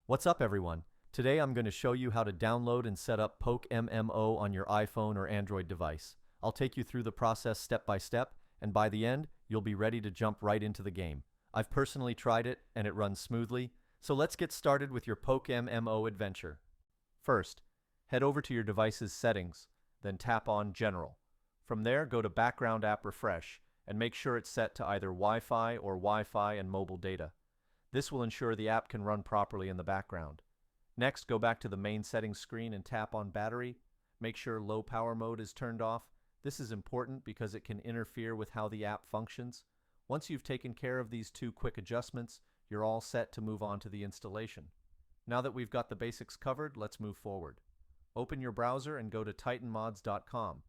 What's up, everyone? Today I'm going to show you how to download and set up PokeMMO on your iPhone or Android device. I'll take you through the process step by step, and by the end, you'll be ready to jump right into the game. I've personally tried it, and it runs smoothly, so let's get started with your PokeMMO adventure. First, head over to your device's settings, then tap on General. From there, go to Background App Refresh, and make sure it's set to either Wi-Fi or Wi-Fi and mobile data. This will ensure the app can run properly in the background. Next, go back to the main settings screen and tap on Battery. Make sure low power mode is turned off. This is important because it can interfere with how the app functions. Once you've taken care of these two quick adjustments, you're all set to move on to the installation. Now that we've got the basics covered, let's move forward. Open your browser and go to titanmods.com.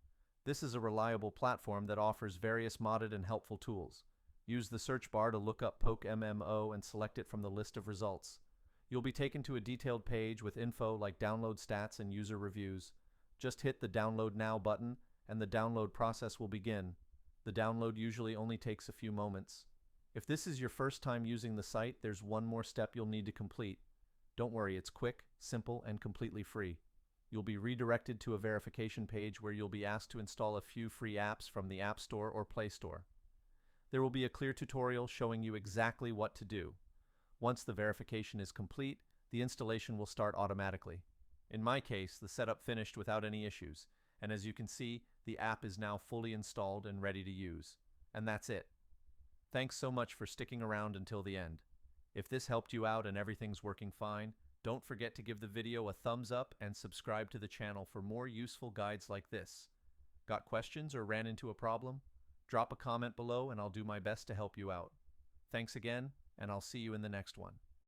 This is a reliable platform that offers various modded and helpful tools. Use the search bar to look up PokeMMO and select it from the list of results. You'll be taken to a detailed page with info like download stats and user reviews. Just hit the Download Now button and the download process will begin. The download usually only takes a few moments. If this is your first time using the site, there's one more step you'll need to complete. Don't worry, it's quick, simple, and completely free. You'll be redirected to a verification page where you'll be asked to install a few free apps from the App Store or Play Store. There will be a clear tutorial showing you exactly what to do. Once the verification is complete, the installation will start automatically. In my case, the setup finished without any issues, and as you can see, the app is now fully installed and ready to use. And that's it. Thanks so much for sticking around until the end. If this helped you out and everything's working fine, don't forget to give the video a thumbs up and subscribe to the channel for more useful guides like this. Got questions or ran into a problem? Drop a comment below and I'll do my best to help you out. Thanks again, and I'll see you in the next one.